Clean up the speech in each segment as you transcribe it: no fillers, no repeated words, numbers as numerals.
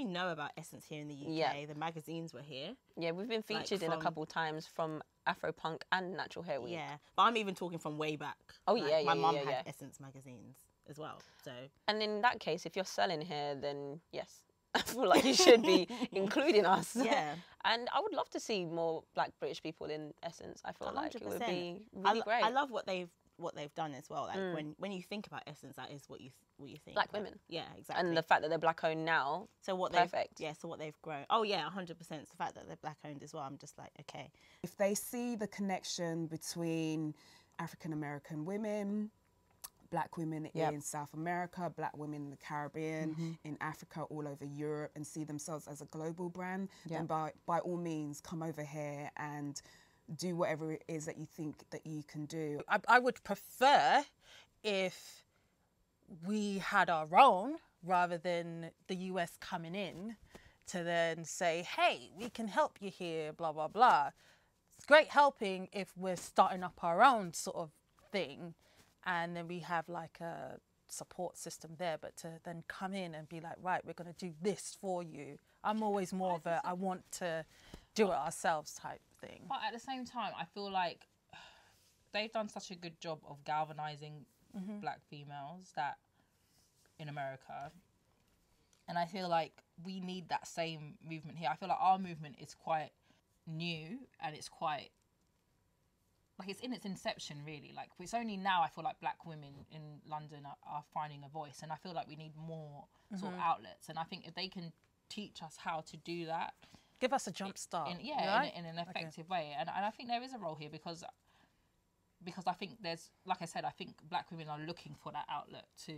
know about Essence here in the UK. Yeah. The magazines were here. Yeah, we've been featured in a couple of times from Afropunk and Natural Hair Week. Yeah, but I'm even talking from way back. Oh, like, yeah, yeah, my mum yeah, had yeah. Essence magazines as well. So. And in that case, if you're selling hair, then yes, I feel like you should be including us. Yeah. And I would love to see more Black British people in Essence. I feel 100%. Like it would be really great. I love what they've done as well. Like when you think about Essence, that is what you think. Black like, women. Yeah, exactly. And the fact that they're Black owned now. So what perfect. So what they've grown. Oh yeah, 100%. It's the fact that they're Black owned as well. I'm just like, okay. If they see the connection between African American women, Black women in South America, Black women in the Caribbean, in Africa, all over Europe, and see themselves as a global brand, then by all means, come over here and do whatever it is that you think that you can do. I would prefer if we had our own rather than the US coming in to then say, hey, we can help you here, blah, blah, blah. It's great helping if we're starting up our own sort of thing. And then we have like a support system there, but to then come in and be like, right, we're going to do this for you. I'm always more of a, I want to do it ourselves type thing. But at the same time, I feel like they've done such a good job of galvanizing Black females that in America. And I feel like we need that same movement here. I feel like our movement is quite new and it's quite, like it's in its inception really. Like it's only now I feel like Black women in London are finding a voice, and I feel like we need more sort of outlets. And I think if they can teach us how to do that, give us a jump start. In an effective way. And I think there is a role here because I think there's, like I said, I think Black women are looking for that outlet to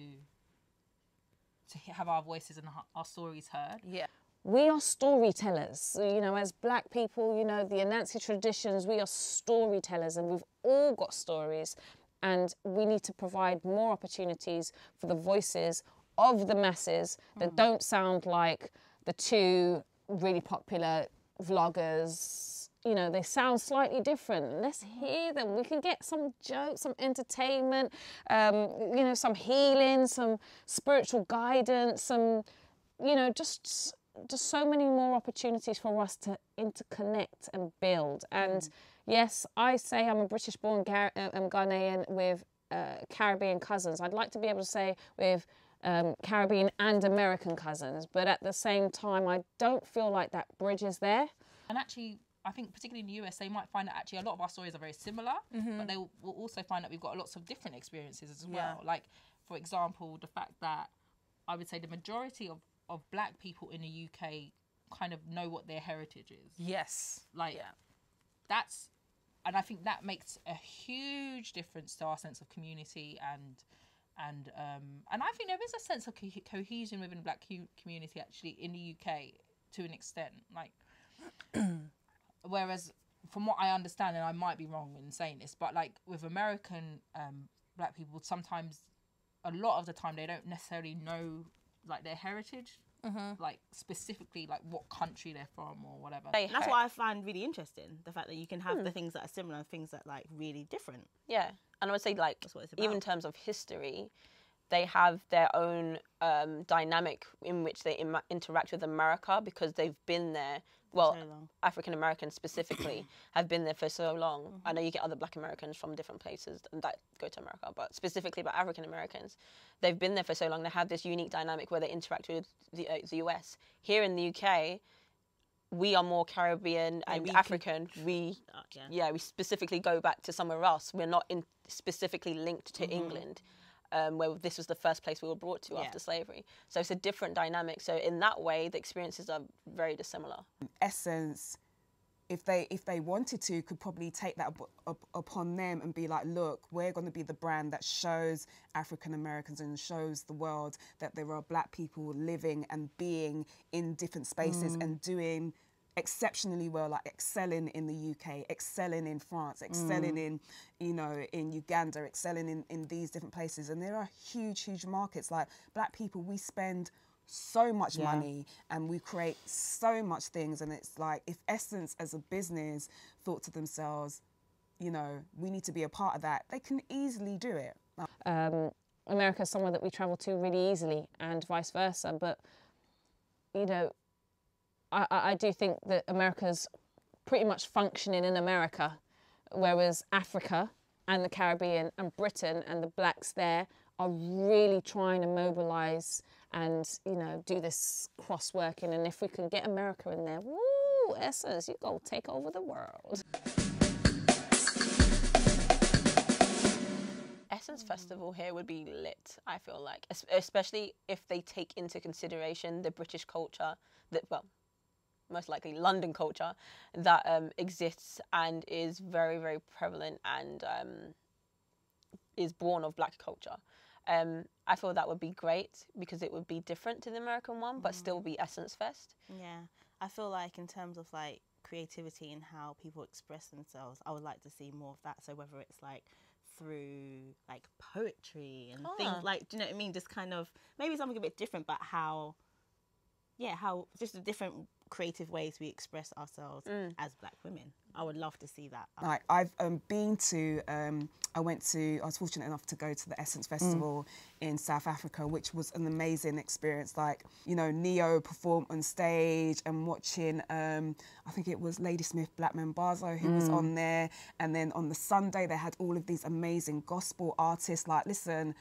have our voices and our stories heard. Yeah. We are storytellers, you know, as Black people, you know, the Anansi traditions, we are storytellers, and we've all got stories, and we need to provide more opportunities for the voices of the masses that don't sound like the two really popular vloggers. You know, they sound slightly different. Let's hear them. We can get some jokes, some entertainment, you know, some healing, some spiritual guidance, some, you know, just so many more opportunities for us to interconnect and build. And yes, I say I'm a British-born Ghanaian with Caribbean cousins. I'd like to be able to say with Caribbean and American cousins, but at the same time, I don't feel like that bridge is there. And actually, I think particularly in the US, they might find that actually a lot of our stories are very similar, but they will also find that we've got lots of different experiences as well. Like, for example, the fact that I would say the majority of Black people in the UK kind of know what their heritage is. Yes. Like, that's, and I think that makes a huge difference to our sense of community and I think there is a sense of cohesion within the Black community actually in the UK to an extent. Like, whereas from what I understand, and I might be wrong in saying this, but like with American Black people, sometimes a lot of the time they don't necessarily know like their heritage, like specifically like what country they're from or whatever. And that's what I find really interesting, the fact that you can have the things that are similar and things that are like really different. Yeah, and I would say like That's what it's about. even in terms of history, they have their own dynamic in which they interact with America because they've been there. Well, so long. African Americans specifically have been there for so long. I know you get other Black Americans from different places and that go to America, but specifically about African Americans, they've been there for so long. They have this unique dynamic where they interact with the US. Here in the UK, we are more Caribbean and African. We specifically go back to somewhere else. We're not specifically linked to England. Where this was the first place we were brought to after slavery. So it's a different dynamic. So in that way, the experiences are very dissimilar. Essence, if they wanted to, could probably take that upon them and be like, look, we're going to be the brand that shows African Americans and shows the world that there are Black people living and being in different spaces and doing exceptionally well, like excelling in the UK, excelling in France, excelling in, you know, in Uganda, excelling in these different places. And there are huge markets. Like Black people, we spend so much money and we create so much things. And it's like, if Essence as a business thought to themselves, you know, we need to be a part of that, they can easily do it. America is somewhere that we travel to really easily and vice versa. But you know, I do think that America's pretty much functioning in America, whereas Africa and the Caribbean and Britain and the blacks there are really trying to mobilise and, you know, do this cross-working. And if we can get America in there, woo, Essence, you go take over the world. Essence Festival here would be lit, I feel like, especially if they take into consideration the British culture, that, well, most likely London culture, that exists and is very, very prevalent and is born of black culture. I feel that would be great because it would be different to the American one, but still be Essence Fest. Yeah, I feel like in terms of like creativity and how people express themselves, I would like to see more of that. So whether it's like through like poetry and things like, do you know what I mean? Just kind of maybe something a bit different, but how just the different creative ways we express ourselves as black women. I would love to see that. Like I've been to, I was fortunate enough to go to the Essence Festival in South Africa, which was an amazing experience. Like, you know, Neo performed on stage and watching, I think it was Ladysmith Black Mambazo who was on there. And then on the Sunday, they had all of these amazing gospel artists. Like, listen,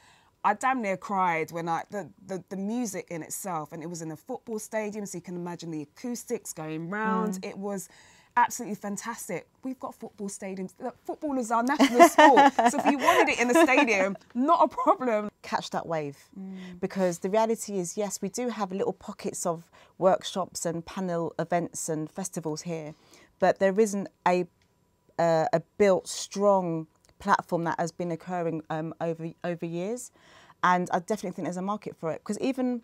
I damn near cried when the music in itself, and it was in a football stadium, so you can imagine the acoustics going round. It was absolutely fantastic. We've got football stadiums. Look, football is our national sport. So if you wanted it in the stadium, not a problem. Catch that wave. Because the reality is, yes, we do have little pockets of workshops and panel events and festivals here, but there isn't a built strong platform that has been occurring over years, and I definitely think there's a market for it. Because even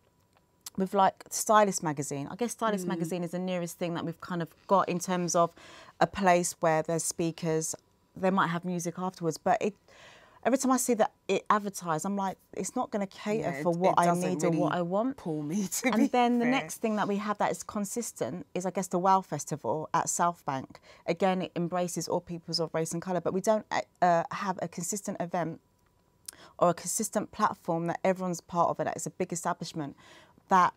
with like Stylist magazine, I guess Stylist magazine is the nearest thing that we've kind of got in terms of a place where there's speakers. They might have music afterwards, but every time I see that it advertised, I'm like, it's not going to cater for what I need really or what I want. Pull me to And then the next thing that we have that is consistent is, I guess, the WOW Festival at South Bank. Again, it embraces all peoples of race and colour, but we don't have a consistent event or a consistent platform that everyone's part of it, that is a big establishment, that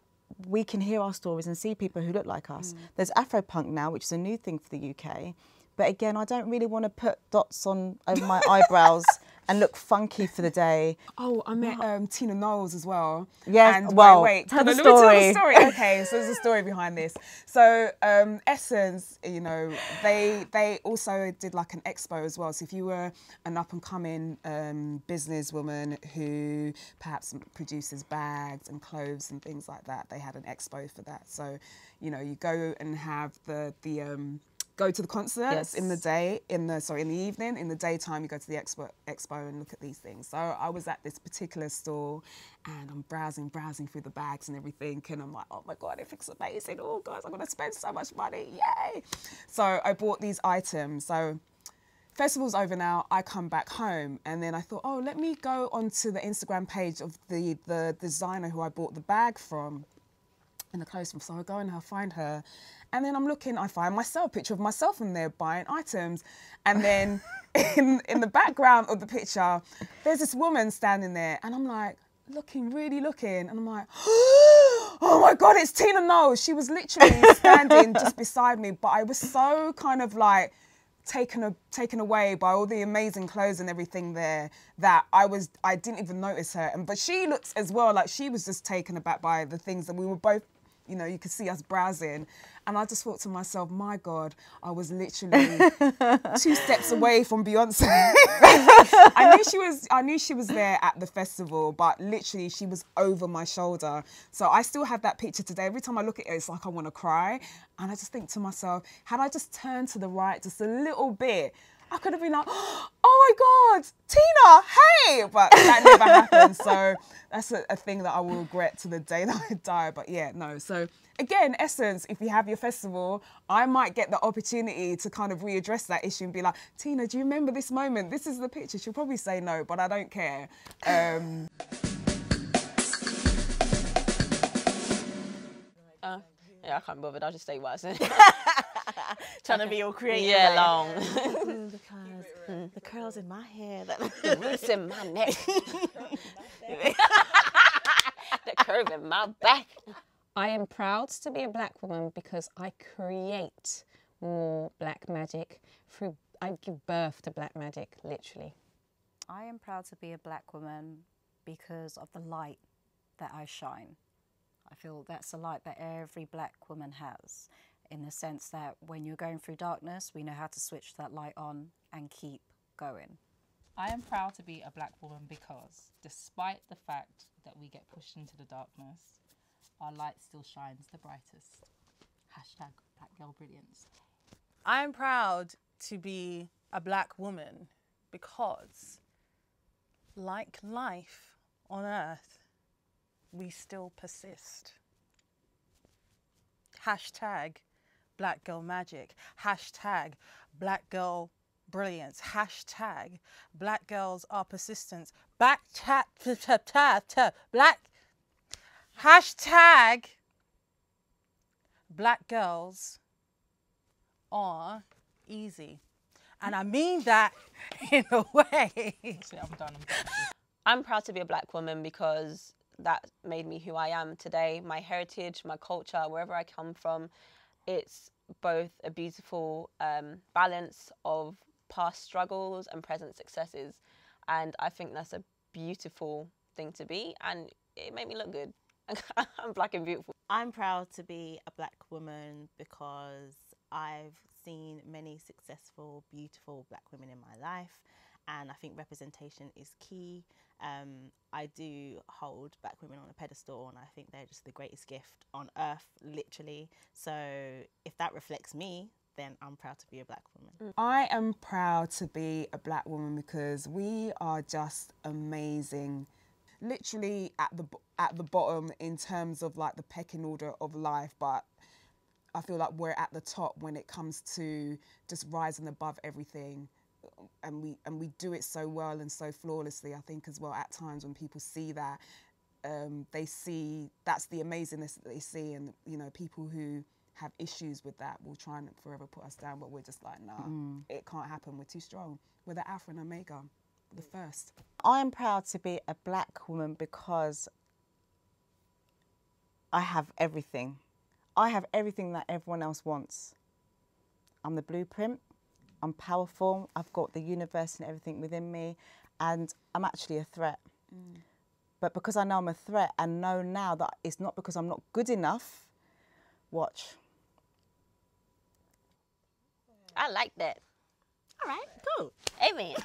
we can hear our stories and see people who look like us. There's Afropunk now, which is a new thing for the UK. But again, I don't really want to put dots on over my eyebrows and look funky for the day. Oh, I met Tina Knowles as well. Yes, and well, wait, tell the let me tell story. the story. Okay, so there's a story behind this. So Essence, you know, they also did like an expo as well. So if you were an up and coming businesswoman who perhaps produces bags and clothes and things like that, they had an expo for that. So, you know, you go and have go to the concerts in the day, in the evening. In the daytime, you go to the expo and look at these things. So I was at this particular store and I'm browsing through the bags and everything. And I'm like, oh my God, it looks amazing. Oh guys, I'm gonna spend so much money, yay. So I bought these items. So festival's over now, I come back home and then I thought, oh, let me go onto the Instagram page of the designer who I bought the bag from and the clothes from. So I go and I find her. And then I'm looking, I find myself, a picture of myself in there buying items. And then in the background of the picture, there's this woman standing there and I'm like, really looking. And I'm like, oh my God, it's Tina Knowles. She was literally standing just beside me. But I was so kind of like taken away by all the amazing clothes and everything there that I didn't even notice her. But she looks as well like she was just taken aback by the things that we were both, you know, you could see us browsing. And I just thought to myself, my God, I was literally 2 steps away from Beyonce. I knew she was there at the festival, but literally she was over my shoulder. So I still have that picture today. Every time I look at it, it's like I want to cry. And I just think to myself, had I just turned to the right just a little bit, I could have been like, oh my God, Tina, hey! But that never happened. So that's a thing that I will regret to the day that I die. But yeah, no. So again, Essence, if you have your festival, I might get the opportunity to kind of readdress that issue and be like, Tina, do you remember this moment? This is the picture. She'll probably say no, but I don't care. Yeah, I can't bother. I'll just say what I said. Trying to be all creative. Yeah, like, long. Because the curls in my hair. The roots in my neck. The curve in my back. I am proud to be a black woman because I create more black magic through, I give birth to black magic, literally. I am proud to be a black woman because of the light that I shine. I feel that's a light that every black woman has, in the sense that when you're going through darkness, we know how to switch that light on and keep going. I am proud to be a black woman because despite the fact that we get pushed into the darkness, our light still shines the brightest. Hashtag Black Girl Brilliance. I'm proud to be a black woman because, like life on earth, we still persist. Hashtag Black Girl Magic. Hashtag Black Girl Brilliance. Hashtag Black Girls Are Persistent. Black. Hashtag Black Girls Are Easy. And I mean that in a way. So I'm done. I'm proud to be a black woman because that made me who I am today. My heritage, my culture, wherever I come from, it's both a beautiful balance of past struggles and present successes. And I think that's a beautiful thing to be, and it made me look good. I'm black and beautiful. I'm proud to be a black woman because I've seen many successful, beautiful black women in my life, and I think representation is key. I do hold black women on a pedestal, and I think they're just the greatest gift on earth, literally. So if that reflects me, then I'm proud to be a black woman. I am proud to be a black woman because we are just amazing. Literally at the bottom in terms of like the pecking order of life, but I feel like we're at the top when it comes to just rising above everything. And we do it so well and so flawlessly. I think as well at times when people see that, they see that's the amazingness that they see, and you know, people who have issues with that will try and forever put us down, but we're just like, nah, it can't happen. We're too strong. We're the Alpha and Omega, the first. I am proud to be a black woman because I have everything. I have everything that everyone else wants. I'm the blueprint. I'm powerful. I've got the universe and everything within me, and I'm actually a threat. But because I know I'm a threat and know now that it's not because I'm not good enough, watch. I like that. All right, cool. Amen.